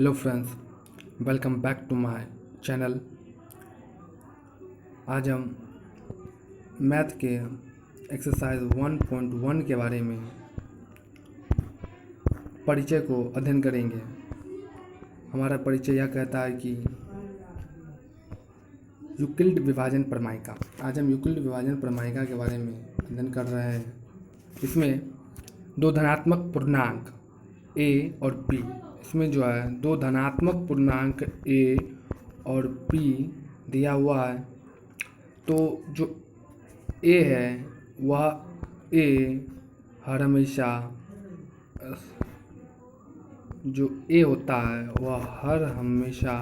Hello friends, welcome back to my channel. आज हम math के एक्सरसाइज 1.1 के बारे में परिचय को अध्ययन करेंगे। हमारा परिचय यह कहता है कि यूक्लिड विभाजन प्रमेयिका। आज हम यूक्लिड विभाजन प्रमेयिका के बारे में अध्ययन कर रहे हैं। इसमें दो धनात्मक पूर्णांक a और b, इसमें जो है दो धनात्मक पूर्णांक a और b दिया हुआ है। तो जो a है वह a हर हमेशा जो a होता है वह हर हमेशा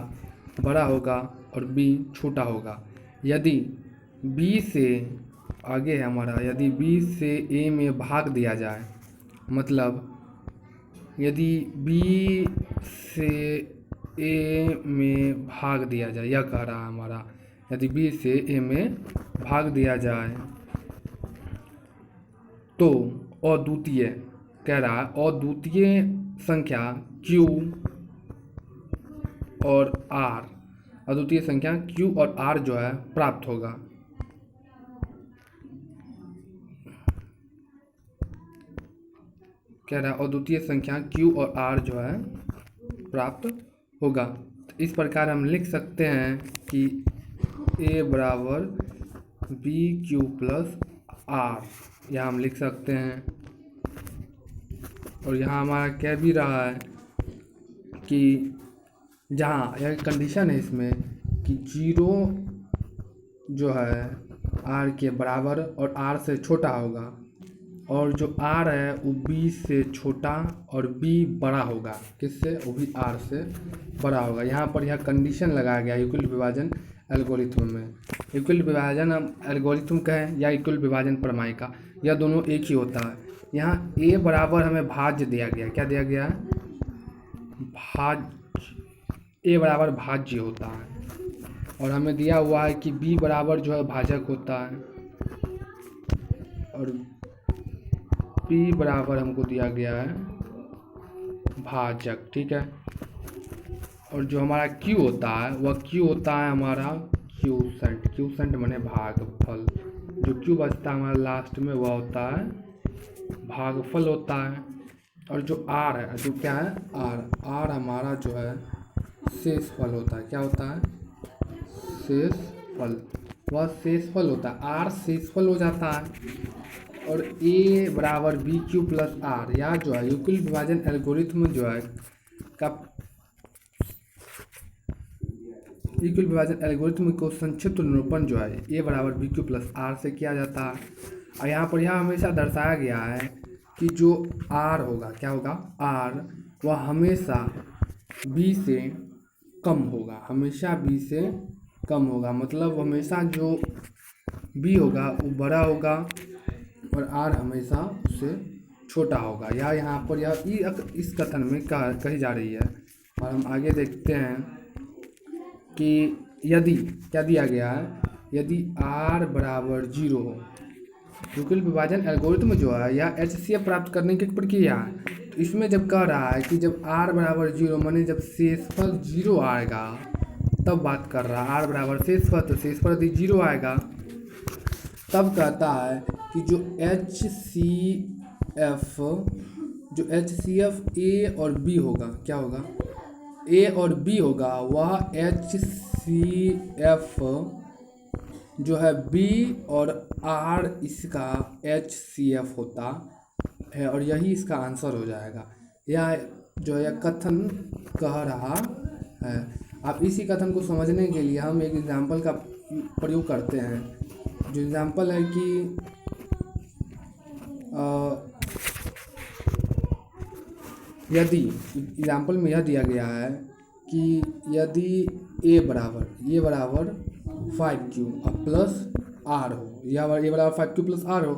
बड़ा होगा और b छोटा होगा। यदि b से आगे है हमारा, यदि b से a में भाग दिया जाए, मतलब यदि b से a में भाग दिया जाए, यह कह रहा है हमारा, यदि b से a में भाग दिया जाए तो अद्वितीय कह रहा है, अद्वितीय संख्या q और r, अद्वितीय संख्या q और r जो है प्राप्त होगा। कह रहा है अद्वितीय संख्या q और r जो है प्राप्त होगा। तो इस प्रकार हम लिख सकते हैं कि a बराबर बी क्यू प्लस आर, यह हम लिख सकते हैं। और यहाँ हमारा कह भी रहा है कि जहाँ यह कंडीशन है इसमें कि 0 जो है r के बराबर और r से छोटा होगा, और जो r है वो b से छोटा और b बड़ा होगा। किससे? वो भी r से बड़ा होगा। यहाँ पर यह कंडीशन लगाया गया यूक्लिड विभाजन एल्गोरिथ्म में। यूक्लिड विभाजन हम एल्गोरिथ्म कहें या यूक्लिड विभाजन प्रमेयिका, यह दोनों एक ही होता है। यहाँ a बराबर हमें भाज्य दिया गया। क्या दिया गया है? भाज्य। a बराबर भाज्य होता है, और हमें दिया हुआ है कि b बराबर जो है भाजक होता है, और p बराबर हमको दिया गया है भाजक। ठीक है। और जो हमारा q होता है वह q होता है हमारा क्यूसेंट। क्यूसेंट माने भागफल। जो q बचता है हमारा लास्ट में वह होता है भागफल होता है। और जो r है, जो क्या है r हमारा जो है शेषफल होता है। क्या होता है? शेषफल। वह शेषफल होता है, r शेषफल हो जाता है। और a बराबर बी क्यू प्लस आर, या जो है यूक्लिड विभाजन एल्गोरिथ्म जो है का यूक्लिड विभाजन एल्गोरिथ्म को संक्षिप्त निरूपण जो है a बराबर बी क्यू प्लस आर से किया जाता है। और यहाँ पर यह हमेशा दर्शाया गया है कि जो r होगा, क्या होगा? r वह हमेशा b से कम होगा, हमेशा b से कम होगा। मतलब हमेशा जो b होगा वो बड़ा होगा और r हमेशा उससे छोटा होगा। या यहाँ पर यह इस कथन में कही जा रही है। और हम आगे देखते हैं कि यदि क्या दिया गया है, यदि r बराबर 0 हो, यूक्लिड विभाजन एल्गोरिथम जो है यह HCF प्राप्त करने की प्रक्रिया है। तो इसमें जब कह रहा है कि जब r बराबर 0 माने जब शेषफल 0 आएगा तब बात कर रहा है। r बराबर शेषफल, तो शेषफल यदि 0 आएगा तब कहता है कि जो HCF a और b होगा, क्या होगा? a और b होगा, वह HCF जो है b और r इसका HCF होता है, और यही इसका आंसर हो जाएगा। यह जो है कथन कह रहा है। अब इसी कथन को समझने के लिए हम एक एग्जाम्पल का प्रयोग करते हैं। जो एग्जाम्पल है कि यदि एग्जाम्पल में यह दिया गया है कि यदि a बराबर 5q प्लस r हो, या a बराबर 5q प्लस r हो,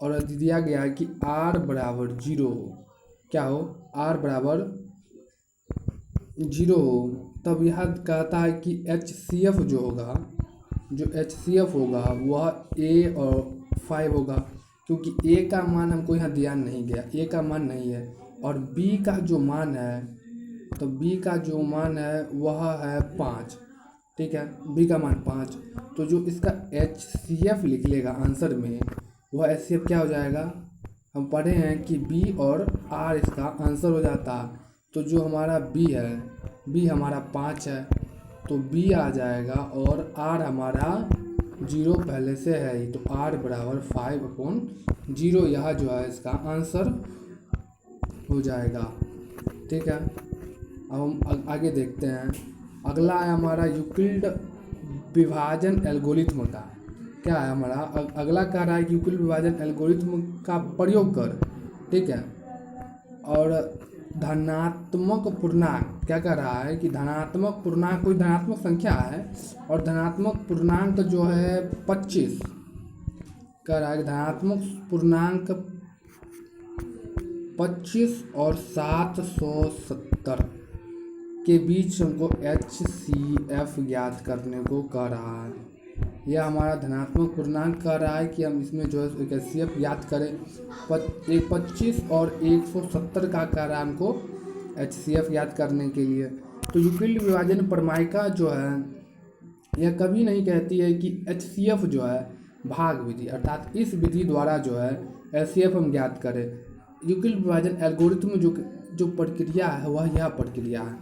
और यदि दिया गया है कि r बराबर 0 हो, क्या हो? r बराबर 0 हो, तब यह कहता है कि HCF जो होगा, जो HCF होगा वह a और 5 होगा, क्योंकि a का मान हमको यहाँ दिया नहीं गया, a का मान नहीं है। और b का जो मान है तो बी का जो मान है वह है 5, ठीक है, बी का मान 5। तो जो इसका HCF लिख लेगा आंसर में, वह HCF क्या हो जाएगा, हम पढ़े हैं कि बी और आर इसका आंसर हो जाता। तो जो हमारा बी है, बी हमारा 5 है, तो बी आ जाएगा, और आर हमारा 0 पहले से है ही, तो आर बराबर 5/0, यह जो है इसका आंसर हो जाएगा, ठीक है। अब हम आगे देखते हैं। अगला है हमारा यूक्लिड विभाजन एल्गोरिथ्म का। क्या है हमारा अगला कह रहा है कि यूक्लिड विभाजन एल्गोरिथ्म का प्रयोग कर, ठीक है, और धनात्मक पूर्णांक, क्या कह रहा है कि धनात्मक पूर्णांक कोई धनात्मक संख्या है, और धनात्मक पूर्णांक जो है 25, कह रहा है कि धनात्मक पूर्णांक 25 और 770 के बीच हमको HCF ज्ञात करने को कह रहा है। यह हमारा धनात्मक पूर्णांक कह रहा है कि हम इसमें जो है एक HCF ज्ञात करें। 25 और 170 का कह रहा है हमको HCF ज्ञात करने के लिए। तो यूक्लिड विभाजन प्रमेयिका जो है यह कभी नहीं कहती है कि HCF जो है भाग विधि, अर्थात इस विधि द्वारा जो है HCF हम ज्ञात करें। यूक्लिड विभाजन एल्गोरिथम जो प्रक्रिया है वह यह प्रक्रिया है,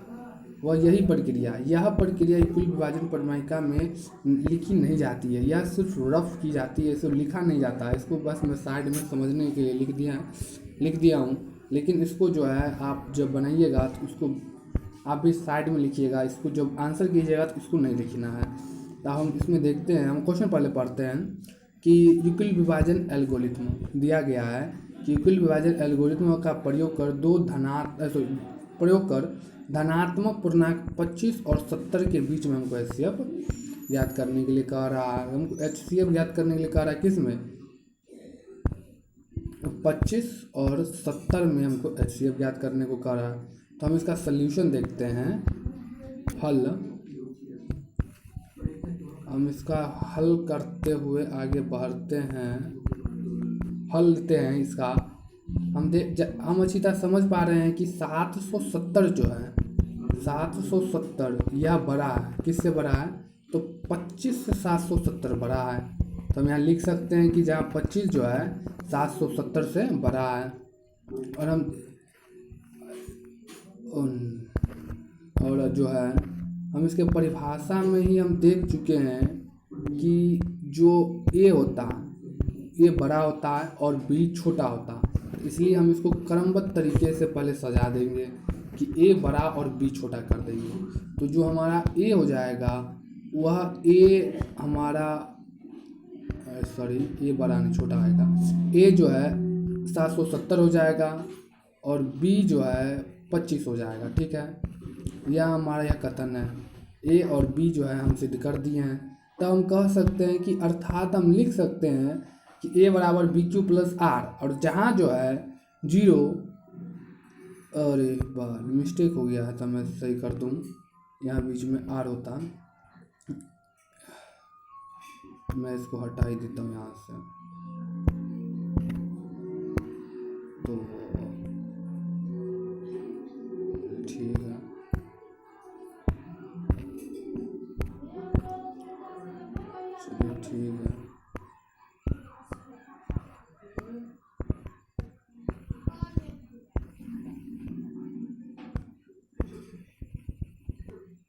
वह यही प्रक्रिया, यह प्रक्रिया यूक्लिड विभाजन प्रमेयिका में लिखी नहीं जाती है, यह सिर्फ रफ की जाती है, सिर्फ लिखा नहीं जाता है। इसको बस मैं साइड में समझने के लिए लिख दिया हूँ, लेकिन इसको जो है आप जब बनाइएगा तो उसको आप भी साइड में लिखिएगा, इसको जब आंसर कीजिएगा तो इसको नहीं लिखना है। तो हम इसमें देखते हैं, हम क्वेश्चन पहले पढ़ते हैं कि यूक्लिड विभाजन एल्गोरिथम दिया गया है कि यूक्लिड विभाजन एल्गोरिथम का प्रयोग कर धनात्मक पूर्णांक 25 और 70 के बीच में हमको HCF ज्ञात करने के लिए कह रहा है। हमको HCF ज्ञात करने के लिए कह रहा है किस में, 25 और 70 में हमको HCF ज्ञात करने को कह रहा है। तो हम इसका सल्यूशन देखते हैं, हल। हम इसका हल करते हुए आगे बढ़ते हैं, हल लेते हैं इसका। हम अच्छी तरह समझ पा रहे हैं कि 770 जो है 770 यह बड़ा है, किससे बड़ा है, तो 25 से 770 बड़ा है। तो हम यहाँ लिख सकते हैं कि जहाँ 25 जो है 770 से बड़ा है। और जो है हम इसके परिभाषा में ही हम देख चुके हैं कि जो A होता है, A बड़ा होता है और B छोटा होता है, इसलिए हम इसको क्रमबद्ध तरीके से पहले सजा देंगे कि A बड़ा और B छोटा कर देंगे। तो जो हमारा A हो जाएगा वह A हमारा A बड़ा नहीं छोटा आएगा, A जो है 770 हो जाएगा और B जो है 25 हो जाएगा, ठीक है। यह हमारा यह कथन है, A और B जो है हम सिद्ध कर दिए हैं। तो हम कह सकते हैं कि अर्थात हम लिख सकते हैं कि A बराबर BQ प्लस R, और जहाँ जो है 0, अरे बार मिस्टेक हो गया है तो मैं सही कर दूँ, यहाँ बीच में R होता, मैं इसको हटा ही देता हूँ यहाँ से। तो ठीक है, चलिए ठीक है।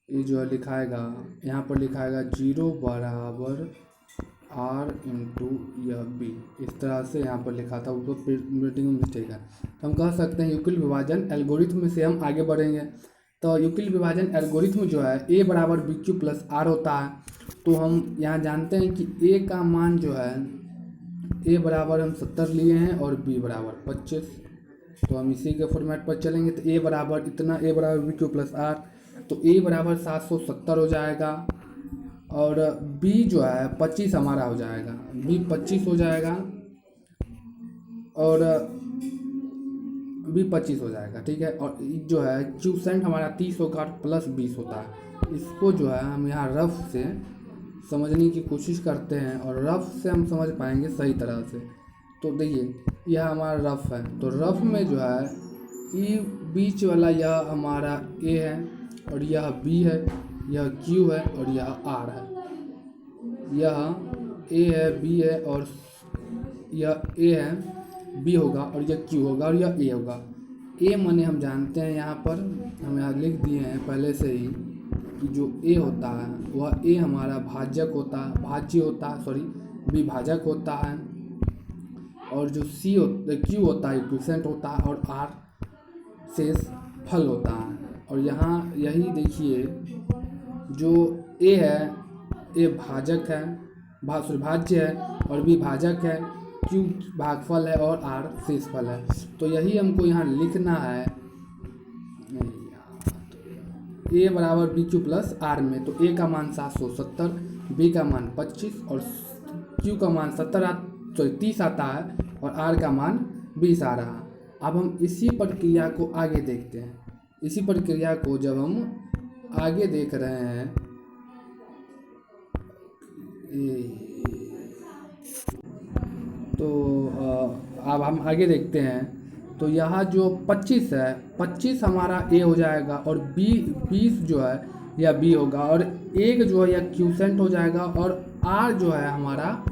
ये जो है लिखाएगा, यहाँ पर लिखाएगा 0 बराबर R इंटू यह B, इस तरह से यहाँ पर लिखा था, उसको प्रिंटिंग में मिस्टेक है। तो हम कह सकते हैं यूक्लिड विभाजन एल्गोरिथम से हम आगे बढ़ेंगे। तो यूक्लिड विभाजन एल्गोरिथम जो है A बराबर BQ प्लस R होता है। तो हम यहाँ जानते हैं कि A का मान जो है, A बराबर हम 70 लिए हैं और B बराबर 25, तो हम इसी के फॉर्मेट पर चलेंगे। तो A बराबर इतना, A बराबर BQ प्लस R, तो A बराबर 770 हो जाएगा और B जो है 25 हमारा हो जाएगा, B 25 हो जाएगा और B 25 हो जाएगा, ठीक है। और जो है क्यूसेंट हमारा 30 होगा प्लस 20 होता है। इसको जो है हम यहाँ रफ से समझने की कोशिश करते हैं और रफ से हम समझ पाएंगे सही तरह से। तो देखिए यह हमारा रफ है, तो रफ में जो है ई बीच वाला यह हमारा ए है और यह बी है, यह क्यू है और यह आर है। यह ए है, बी है और यह ए है, बी होगा और यह क्यू होगा और यह ए होगा। ए माने हम जानते हैं, यहाँ पर हम यहाँ लिख दिए हैं पहले से ही कि जो ए होता है वह ए हमारा भाज्य होता है, विभाजक होता है। और जो क्यू होता है इक्विवेलेंट होता है और आर शेष फल होता है। और यहाँ यही देखिए जो ए है, ए भाजक है, भाज्य है और विभाजक है, क्यू भागफल है और आर शेषफल है। तो यही हमको यहाँ लिखना है ए बराबर बी क्यू प्लस आर में। तो ए का मान 770, बी का मान 25 और क्यू का मान 30 आता है और आर का मान 20 आ रहा। अब हम इसी प्रक्रिया को आगे देखते हैं। इसी प्रक्रिया को जब हम आगे देख रहे हैं तो अब हम आगे देखते हैं। तो यहाँ जो 25 है, 25 हमारा ए हो जाएगा और 20 जो है यह बी होगा और एक जो है यह क्यूसेंट हो जाएगा और आर जो है हमारा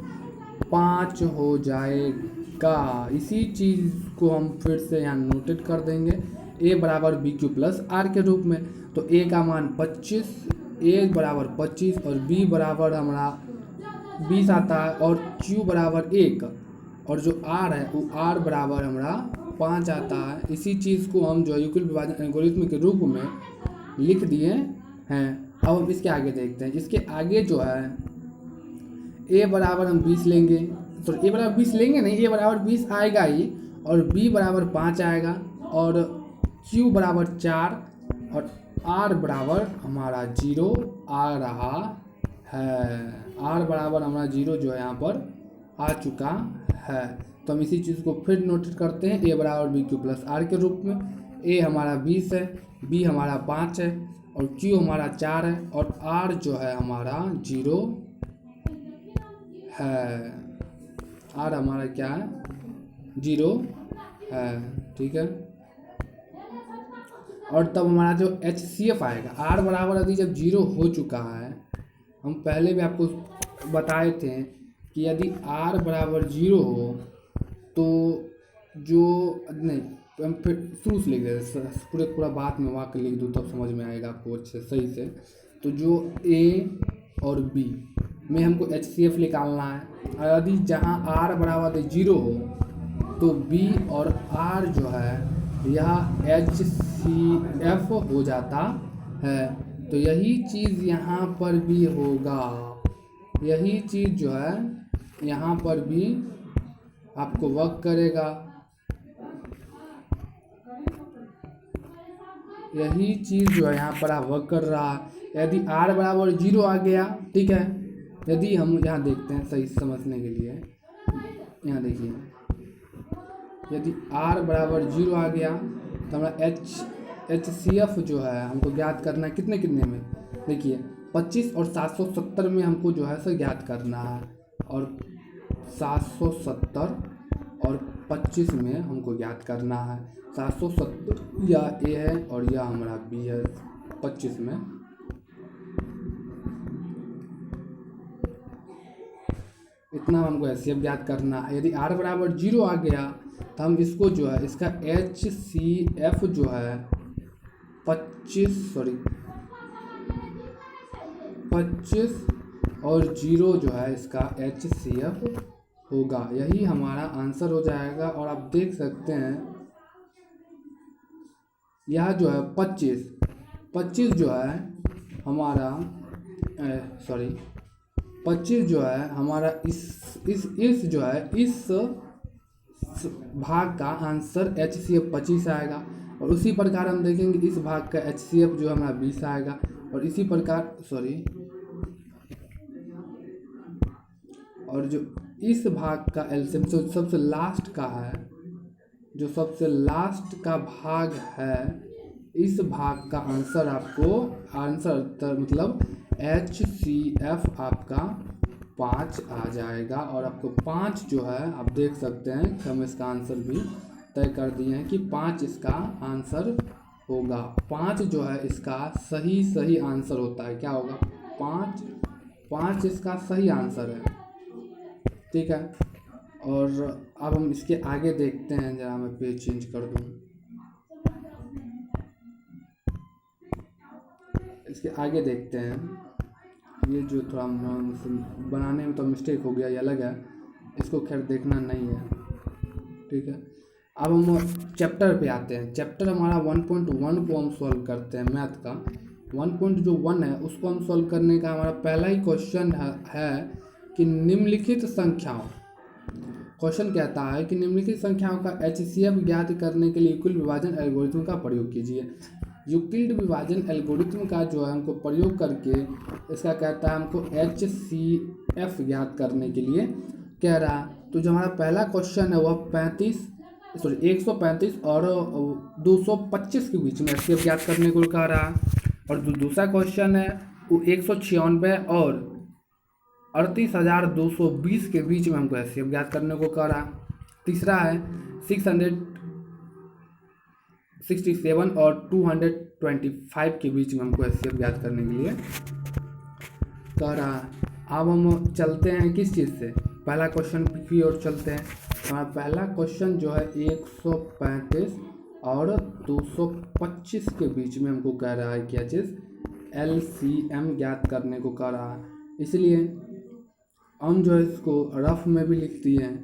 5 हो जाएगा। इसी चीज़ को हम फिर से यहाँ नोटेट कर देंगे, ए बराबर बी क्यू प्लस आर के रूप में। तो ए का मान 25, ए बराबर 25 और बी बराबर हमारा 20 आता है और क्यू बराबर 1 और जो आर है वो आर बराबर हमारा 5 आता है। इसी चीज़ को हम जो यूक्लिड विभाजन एल्गोरिथम के रूप में लिख दिए हैं। अब हम इसके आगे देखते हैं। इसके आगे जो है ए बराबर हम 20 लेंगे, तो ए बराबर 20 लेंगे नहीं, ए बराबर 20 आएगा ही और बी बराबर 5 आएगा और क्यू बराबर 4 और आर बराबर हमारा 0 आ रहा है। आर बराबर हमारा 0 जो है यहाँ पर आ चुका है। तो हम इसी चीज़ को फिर नोट करते हैं, ए बराबर बी क्यू प्लस आर के रूप में। ए हमारा 20 है, बी हमारा 5 है और क्यू हमारा 4 है और आर जो है हमारा 0 है। आर हमारा क्या है, 0 है, ठीक है। और तब हमारा जो HCF आएगा, आर बराबर यदि जब 0 हो चुका है, हम पहले भी आपको बताए थे कि यदि आर बराबर 0 हो तो जो नहीं, तो हम फिर शुरू से लिख देते, पूरा बात में वाक्य लिख दूँ तब समझ में आएगा आपको अच्छे सही से। तो जो ए और बी में हमको HCF निकालना है, और यदि जहाँ आर बराबर 0 हो तो बी और आर जो है यह HCF हो जाता है। तो यही चीज़ यहाँ पर भी होगा, यही चीज़ जो है यहाँ पर भी आपको वर्क करेगा। यही चीज़ जो है यहाँ पर आप वर्क कर रहा है। यदि आर बराबर 0 आ गया, ठीक है, यदि हम यहाँ देखते हैं सही समझने के लिए, यहाँ देखिए यदि आर बराबर 0 आ गया तो हमारा HCF जो है हमको ज्ञात करना है कितने में, देखिए 25 और 770 में हमको जो है सो ज्ञात करना है और 770 और 25 में हमको ज्ञात करना है। 770 यह ए है और यह हमारा बी है 25 में। इतना हमको HCF ज्ञात करना है। यदि आर बराबर 0 आ गया तो हम इसको जो है इसका HCF जो है 25 और 0 जो है इसका HCF होगा। यही हमारा आंसर हो जाएगा। और आप देख सकते हैं यह जो है 25 जो है हमारा 25 जो है हमारा इस जो है इस भाग का आंसर HCF 25 आएगा। और उसी प्रकार हम देखेंगे इस भाग का HCF जो हमारा 20 आएगा। और इसी प्रकार और जो इस भाग का एलसीएम सबसे लास्ट का है, जो सबसे लास्ट का भाग है, इस भाग का आंसर आपको मतलब HCF आपका 5 आ जाएगा। और आपको 5 जो है आप देख सकते हैं कि हम इसका आंसर भी तय कर दिए हैं कि 5 इसका आंसर होगा। 5 जो है इसका सही आंसर होता है। क्या होगा? 5 इसका सही आंसर है। ठीक है। और अब हम इसके आगे देखते हैं, जरा मैं पेज चेंज कर दूँ। इसके आगे देखते हैं। ये जो थोड़ा बनाने में तो मिस्टेक हो गया, ये अलग है, इसको खैर देखना नहीं है। ठीक है। अब हम चैप्टर पे आते हैं। चैप्टर हमारा 1.1 को हम सॉल्व करते हैं मैथ का। 1.1 है उसको हम सॉल्व करने का हमारा पहला ही क्वेश्चन है कि निम्नलिखित संख्याओं, क्वेश्चन कहता है कि निम्नलिखित संख्याओं का HCF ज्ञात करने के लिए यूक्लिड विभाजन एल्गोरिथ्म का प्रयोग कीजिए। यूक्लिड विभाजन एल्गोरिथ्म का जो है हमको प्रयोग करके इसका कहता है हमको HCF ज्ञात करने के लिए कह रहा है। तो जो हमारा पहला क्वेश्चन है वह 135 और 225 के बीच में HCF ज्ञात करने को कह रहा है। और जो दूसरा क्वेश्चन है वो 196 और 38,220 के बीच में हमको HCF ज्ञात करने को कह रहा है। तीसरा है 667 और 225 के बीच में हमको HCF ज्ञात करने के लिए कह रहा है। अब हम चलते हैं किस चीज़ से, पहला क्वेश्चन की ओर चलते हैं। हमारा पहला क्वेश्चन जो है 135 और 225 के बीच में हमको कह रहा है क्या चीज़, LCM ज्ञात करने को कह रहा है। इसलिए हम जो है इसको रफ में भी लिख दिए हैं।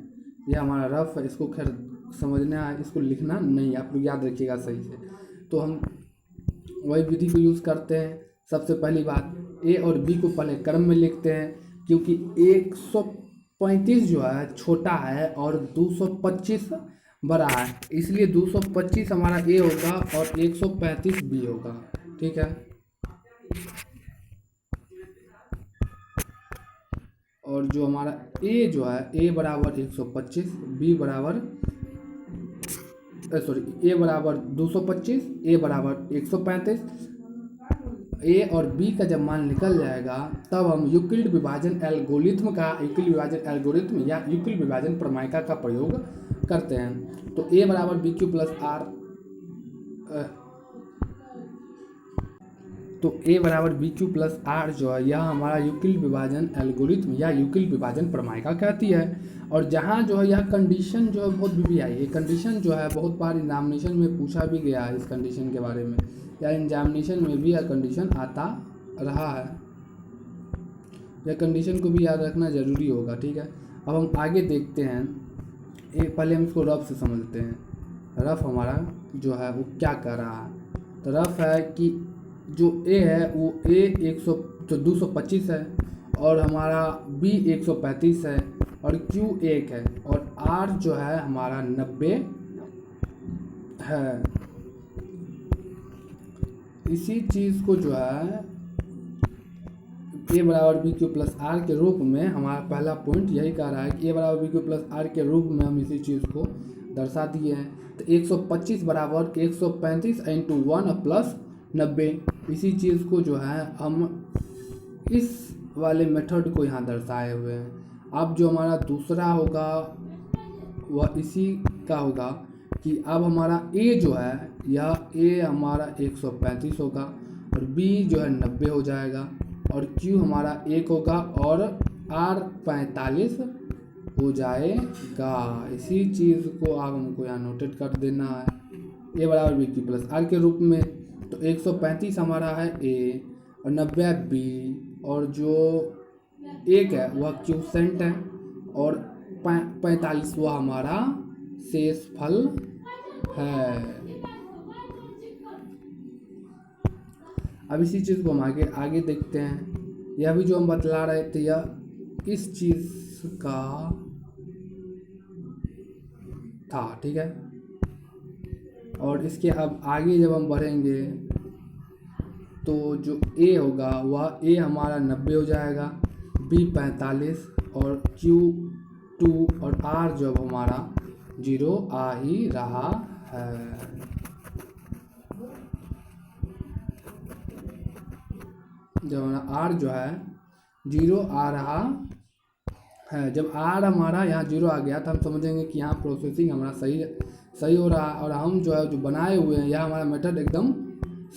यह हमारा रफ है, इसको खैर समझना है, इसको लिखना नहीं, आप लोग याद रखिएगा सही से। तो हम वही विधि को यूज़ करते हैं। सबसे पहली बात A और B को पहले क्रम में लिखते हैं, क्योंकि 135 जो है छोटा है और 225 बड़ा है, इसलिए 225 हमारा A होगा और 135 B होगा। ठीक है। और जो हमारा A जो है A बराबर 125, B बराबर A बराबर 225, A बराबर 135। A और B का जब मान निकल जाएगा तब हम यूक्लिड विभाजन एल्गोरिथ्म या यूक्लिड विभाजन प्रमेयिका का प्रयोग करते हैं। तो A बराबर BQ प्लस R, तो A बराबर BQ प्लस R जो है यह हमारा यूक्लिड विभाजन एल्गोरिथ्म या यूक्लिड विभाजन प्रमेयिका कहती है। और जहाँ जो है यह कंडीशन जो है बहुत भी आई, ये कंडीशन जो है बहुत बार एग्जामिनेशन में पूछा भी गया है इस कंडीशन के बारे में, या एग्जामिनेशन में भी यह कंडीशन आता रहा है। यह कंडीशन को भी याद रखना ज़रूरी होगा। ठीक है। अब हम आगे देखते हैं। पहले हम इसको रफ से समझते हैं। रफ हमारा जो है वो क्या कर रहा है, तो रफ है कि जो A है वो A 225 है और हमारा B 135 है और Q 1 है और R जो है हमारा 90 है। इसी चीज़ को जो है A बराबर BQ प्लस R के रूप में हमारा पहला पॉइंट यही कह रहा है कि A बराबर BQ प्लस R के रूप में हम इसी चीज़ को दर्शा दिए हैं। तो 125 बराबर 135 इंटू 1 प्लस 90, इसी चीज़ को जो है हम इस वाले मेथड को यहाँ दर्शाए हुए हैं। अब जो हमारा दूसरा होगा वह इसी का होगा कि अब हमारा A जो है यह A हमारा 135 होगा और B जो है 90 हो जाएगा और Q हमारा 1 होगा और R 45 हो जाएगा। इसी चीज़ को आप हमको यहाँ नोटेट कर देना है। A बराबर BQ प्लस R के रूप में, तो 135 हमारा है A और 90 है B और जो 1 है वह क्यूसेंट है और 45 वह हमारा शेषफल है। अब इसी चीज़ को हम आगे देखते हैं। यह भी जो हम बतला रहे थे यह इस चीज़ का था। ठीक है। और इसके अब आगे जब हम बढ़ेंगे तो जो A होगा वह A हमारा 90 हो जाएगा, B 45 और Q 2 और R जब हमारा 0 आ ही रहा है। जब हमारा R जो है 0 आ रहा है, जब R हमारा यहाँ 0 आ गया तो हम समझेंगे कि यहाँ प्रोसेसिंग हमारा सही हो रहा है, और हम जो है जो बनाए हुए हैं यह हमारा मेथड एकदम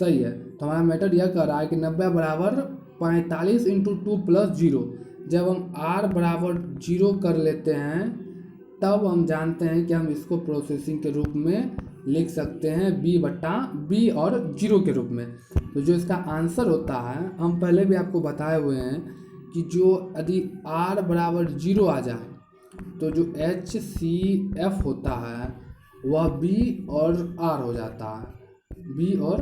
सही है। तो हमारा मेथड यह कह रहा है कि 90 बराबर 45 इंटू 2 प्लस 0। जब हम r बराबर 0 कर लेते हैं तब हम जानते हैं कि हम इसको प्रोसेसिंग के रूप में लिख सकते हैं b और 0 के रूप में। तो जो इसका आंसर होता है, हम पहले भी आपको बताए हुए हैं कि जो यदि r बराबर 0 आ जाए तो जो HCF होता है वह b और r हो जाता है, b और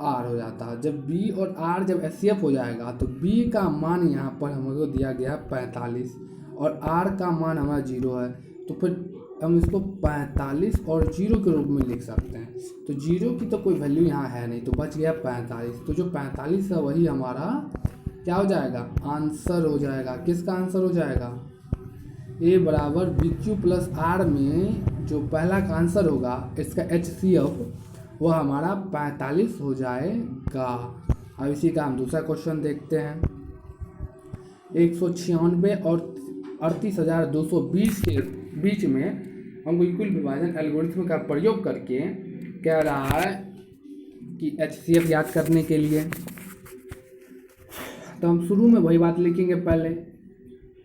r हो जाता है। जब b और r जब HCF हो जाएगा तो b का मान यहाँ पर हमको दिया गया है 45 और r का मान हमारा 0 है, तो फिर हम इसको 45 और 0 के रूप में लिख सकते हैं। तो 0 की तो कोई वैल्यू यहाँ है नहीं, तो बच गया 45। तो जो 45 है वही हमारा क्या हो जाएगा, आंसर हो जाएगा। किसका आंसर हो जाएगा, a बराबर BQ प्लस R में जो पहला का आंसर होगा इसका HCF वह हमारा 45 हो जाएगा। अब इसी का हम दूसरा क्वेश्चन देखते हैं। 196 और 38,220 के बीच में हमको इक्वल विभाजन एल्गोरिथ्म का प्रयोग करके कह रहा है कि HCF याद करने के लिए। तो हम शुरू में वही बात लिखेंगे, पहले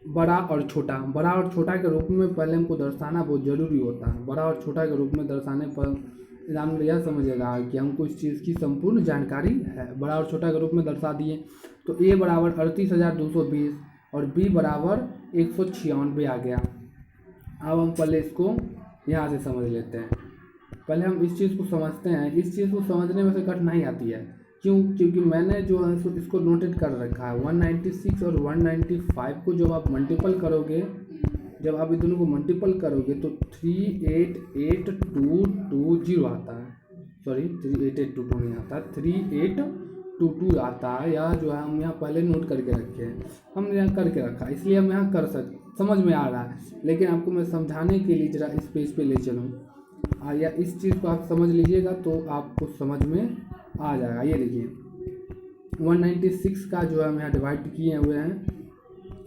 बड़ा और छोटा। बड़ा और छोटा के रूप में पहले हमको दर्शाना बहुत ज़रूरी होता है। बड़ा और छोटा के रूप में दर्शाने पर एग्जाम यह समझेगा कि हमको इस चीज़ की संपूर्ण जानकारी है। बड़ा और छोटा के रूप में दर्शा दिए तो a बराबर 38,220 और b बराबर 196 आ गया। अब हम पहले इसको यहाँ से समझ लेते हैं। पहले हम इस चीज़ को समझते हैं। इस चीज़ को समझने में से कठिनाई आती है, क्यों? क्योंकि मैंने जो है इसको नोटेट कर रखा है। 196 और 195 को जब आप मल्टीपल करोगे, जब आप इन दोनों को मल्टीपल करोगे तो 38822 आता है। सॉरी 38822 नहीं आता, 3822 आता है। यह जो है हम यहाँ पहले नोट करके रखे हैं, हमने यहाँ करके रखा, इसलिए हम यहाँ कर सकते, समझ में आ रहा है। लेकिन आपको मैं समझाने के लिए ज़रा इस पेज पे ले चलूँ, या इस चीज़ को आप समझ लीजिएगा तो आपको समझ में आ जाएगा। ये देखिए 196 का जो है हम यहाँ डिवाइड किए हुए हैं,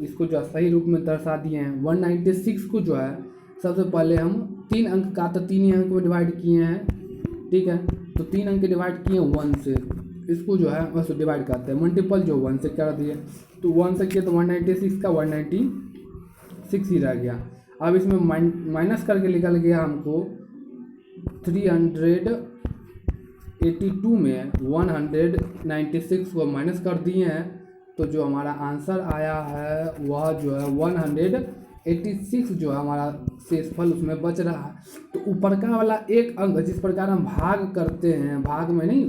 इसको जो सही रूप में दर्शा दिए हैं। 196 को जो है सबसे पहले हम 3 अंक का तो 3 ही अंक में डिवाइड किए हैं, ठीक है। तो 3 अंक डिवाइड किए 1 से, इसको जो है बस डिवाइड करते हैं, मल्टीपल जो 1 से कर दिए। तो 1 से किए तो 196 का 196 ही रह गया। अब इसमें माइनस करके निकल गया हमको 382 में 196 को माइनस कर दिए हैं, तो जो हमारा आंसर आया है वह जो है 186 जो है हमारा शेषफल उसमें बच रहा है। तो ऊपर का वाला एक अंक जिस प्रकार हम भाग करते हैं, भाग में नहीं,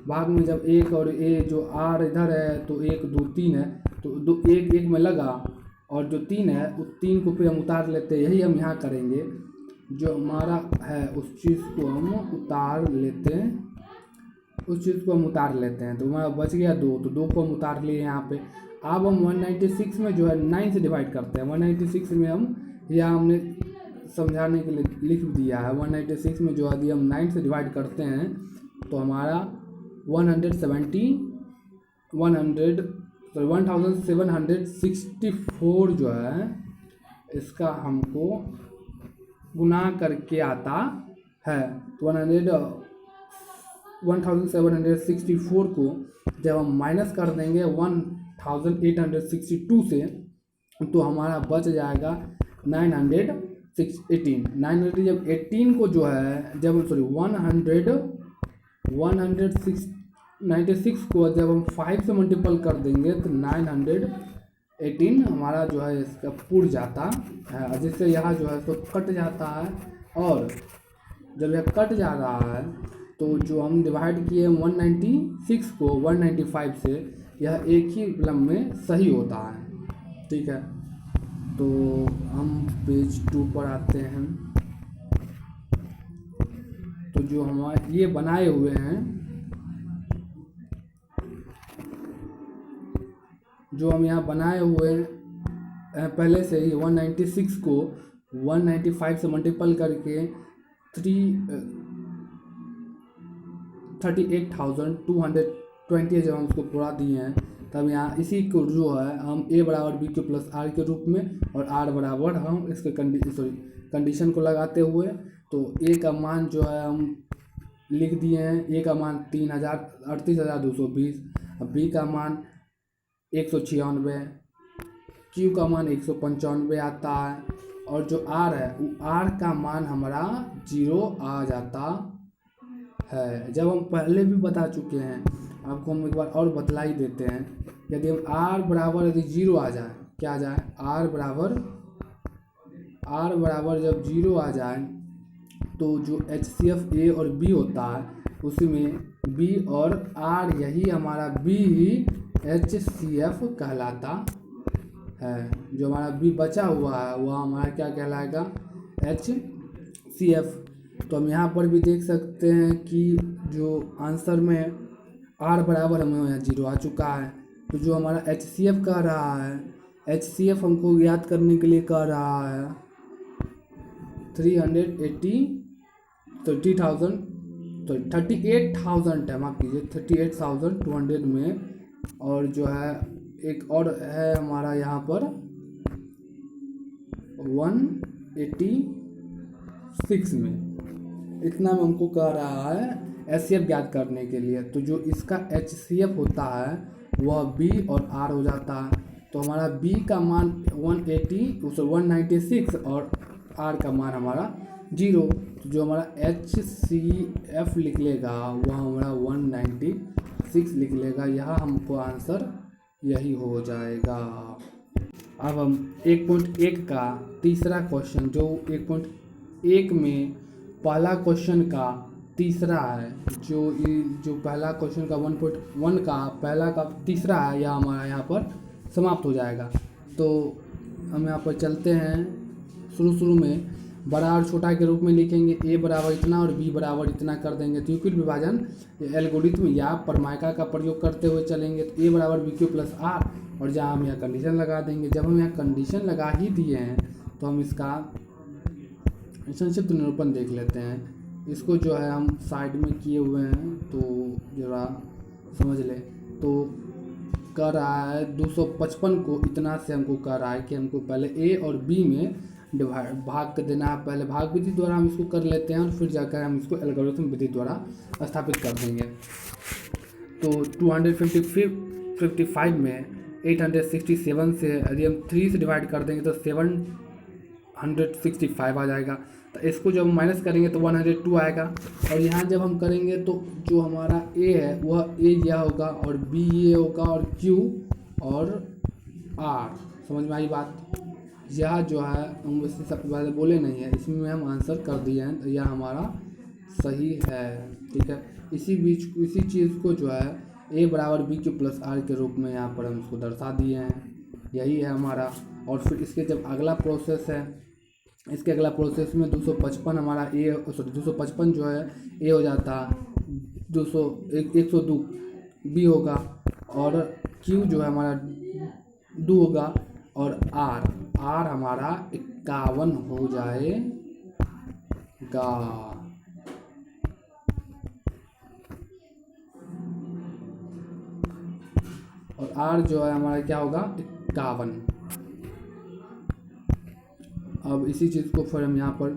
भाग में जब एक और ए जो आर इधर है तो 1 2 3 है, तो दो एक एक में लगा और जो 3 है उस 3 को फिर हम उतार लेते हैं। यही हम यहाँ करेंगे, जो हमारा है उस चीज़ को हम उतार लेते हैं, उस चीज़ को हम उतार लेते हैं। तो हमारा बच गया 2, तो 2 को हम उतार लिए यहाँ पे। अब हम 196 में जो है 9 से डिवाइड करते हैं। 196 में हम यहाँ हमने समझाने के लिए लिख दिया है। 196 में जो यदि हम 9 से डिवाइड करते हैं तो हमारा 1764 जो है इसका हमको गुना करके आता है। तो 1764 को जब हम माइनस कर देंगे 1862 से तो हमारा बच जाएगा 918। 900 जब 18 को जो है जब सॉरी 196 को जब हम 5 से मल्टीपल कर देंगे तो 918 हमारा जो है इसका पुर जाता है, जिससे यहाँ जो है तो कट जाता है। और जब यह कट जा रहा है तो जो हम डिवाइड किए 196 को 195 से, यह एक ही विलम्ब में सही होता है, ठीक है। तो हम पेज 2 पर आते हैं। तो जो हमारे ये बनाए हुए हैं, जो हम यहाँ बनाए हुए हैं पहले से ही 196 को 195 से मल्टीपल करके 38,220 जब हम उसको पूरा दिए हैं, तब यहाँ इसी को जो है हम a बराबर BQ प्लस R के रूप में और R बराबर हम इसके कंडीशन को लगाते हुए तो ए का मान जो है हम लिख दिए हैं, ए का मान 38,220, अब बी का मान 196, क्यू का मान 195 आता है, और जो आर है वो आर का मान हमारा 0 आ जाता है। जब हम पहले भी बता चुके हैं, आपको हम एक बार और बतला ही देते हैं। यदि हम आर बराबर यदि 0 आ जाए, क्या आ जाए, आर बराबर जब 0 आ जाए तो जो HCF ए और बी होता है उसमें बी और आर, यही हमारा बी HCF कहलाता है। जो हमारा बी बचा हुआ है वह हमारा क्या कहलाएगा, HCF। तो हम यहाँ पर भी देख सकते हैं कि जो आंसर में आर बराबर हमें यहाँ 0 आ चुका है। तो जो हमारा HCF कह रहा है, HCF हमको याद करने के लिए कह रहा है 38,000 है, माफ कीजिए 38,200 में, और जो है एक और है हमारा यहाँ पर 186 में, इतना में हमको कह रहा है HCF ज्ञात करने के लिए। तो जो इसका HCF होता है वह B और R हो जाता है। तो हमारा B का मान 196 और R का मान हमारा 0। तो जो हमारा HCF निकलेगा वह हमारा 196 निकलेगा। यह हमको आंसर यही हो जाएगा। अब हम 1.1 का तीसरा क्वेश्चन, जो 1.1 में पहला क्वेश्चन का तीसरा है, जो पहला क्वेश्चन का 1.1 का पहला का तीसरा है, यह हमारा यहाँ पर समाप्त हो जाएगा। तो हम यहाँ पर चलते हैं, शुरू में बड़ा और छोटा के रूप में लिखेंगे, ए बराबर इतना और बी बराबर इतना कर देंगे। तो यूक्लिड विभाजन एल्गोरिथम या परमायका का प्रयोग करते हुए चलेंगे। तो ए बराबर बी क्यू प्लस आर, और जहाँ हम यहाँ कंडीशन लगा देंगे। जब हम यहाँ कंडीशन लगा ही दिए हैं तो हम इसका संक्षिप्त निरूपण देख लेते हैं। इसको जो है हम साइड में किए हुए हैं, तो जरा समझ ले। तो कह रहा है 255 को इतना से हमको कह रहा है कि हमको पहले ए और बी में भाग देना है। पहले भाग विधि द्वारा हम इसको कर लेते हैं और फिर जाकर हम इसको एल्गोरिथम विधि द्वारा स्थापित कर देंगे। तो 255 में 867 से यदि हम 3 से डिवाइड कर देंगे तो 765 आ जाएगा। तो इसको जब हम माइनस करेंगे तो 102 आएगा। और यहाँ जब हम करेंगे तो जो हमारा ए है वह ए यह होगा और बी ये होगा और क्यू और आर। समझ में आई बात? यह जो है हम इससे सबसे पहले बोले नहीं है, इसमें हम आंसर कर दिए हैं, तो यह हमारा सही है। ठीक है, इसी चीज़ को जो है ए बराबर बी क्यू प्लस आर के रूप में यहाँ पर हम इसको दर्शा दिए हैं। यही है हमारा। और फिर इसके जब अगला प्रोसेस है, इसके अगला प्रोसेस में 255 हमारा 255 जो है ए हो जाता, 102 बी होगा और क्यू जो है हमारा 2 होगा और आर हमारा 51 हो जाएगा। और आर जो है हमारा क्या होगा, 51। अब इसी चीज़ को फिर हम यहाँ पर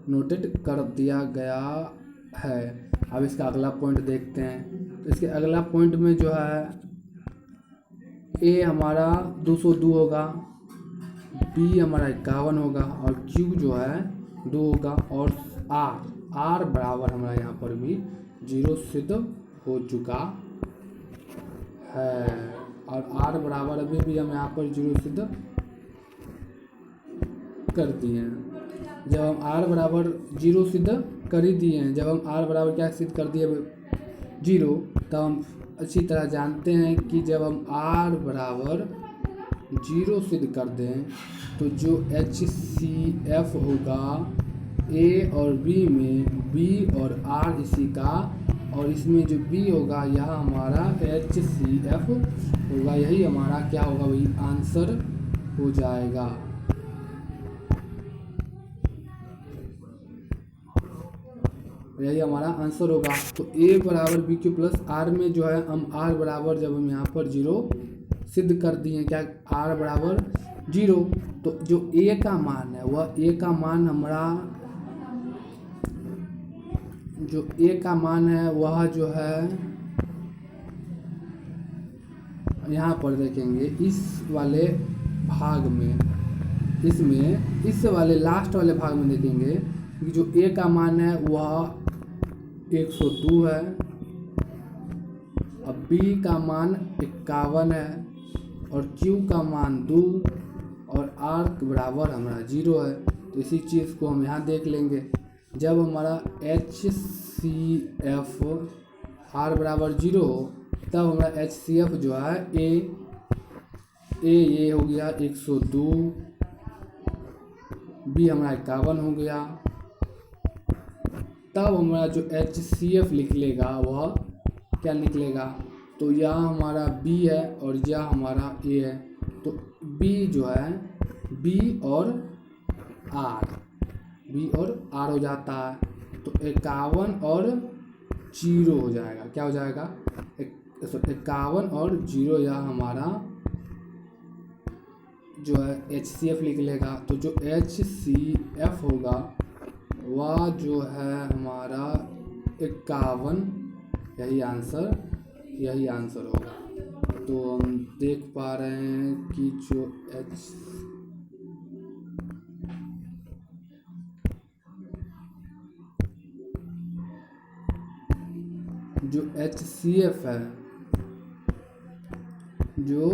नोटेट कर दिया गया है। अब इसका अगला पॉइंट देखते हैं। तो इसके अगला पॉइंट में जो है ए हमारा 202 होगा, बी हमारा 51 होगा और क्यू जो है 2 होगा और आर बराबर हमारा यहाँ पर भी 0 सिद्ध हो चुका है। और आर बराबर अभी भी हम यहाँ पर 0 सिद्ध कर दिए हैं। जब हम आर बराबर 0 सिद्ध कर ही दिए हैं, जब हम आर बराबर क्या सिद्ध कर दिए 0, तब हम अच्छी तरह जानते हैं कि जब हम आर बराबर 0 सिद्ध कर दें तो जो HCF होगा ए और बी में, बी और आर इसी का, और इसमें जो बी होगा यह हमारा HCF होगा। यही हमारा क्या होगा, वही आंसर हो जाएगा। यही हमारा आंसर होगा। तो ए बराबर बी क्यू प्लस आर में जो है हम आर बराबर जब हम यहाँ पर 0 सिद्ध कर दिए, क्या आर बराबर 0, तो जो ए का मान है वह ए का मान हमारा जो ए का मान है वह जो है यहाँ पर देखेंगे इस वाले भाग में, इसमें इस वाले लास्ट वाले भाग में देखेंगे कि जो ए का मान है वह 102 है, अब बी का मान 51 है और क्यू का मान 2 और आर बराबर हमारा 0 है। तो इसी चीज़ को हम यहाँ देख लेंगे। जब हमारा HCF आर बराबर 0 हो तब हमारा HCF जो है ए ये हो गया 102, बी हमारा 51 हो गया। तब हमारा जो HCF निकलेगा वह क्या निकलेगा, तो यह हमारा B है और यह हमारा A है। तो B जो है B और R हो जाता है। तो 51 और 0 हो जाएगा, क्या हो जाएगा 51 और 0, यह हमारा जो है HCF निकलेगा। तो जो HCF होगा वह जो है हमारा 51, यही आंसर होगा। तो हम देख पा रहे हैं कि जो HCF है, जो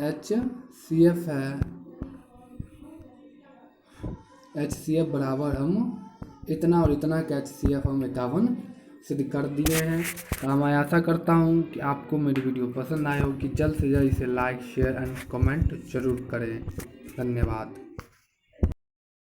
HCF है, HCF बराबर हम इतना और इतना का HCF हम 51 सिद्ध कर दिए हैं। तो मैं आशा करता हूँ कि आपको मेरी वीडियो पसंद आए हो, कि जल्द से जल्द इसे लाइक शेयर एंड कमेंट जरूर करें। धन्यवाद।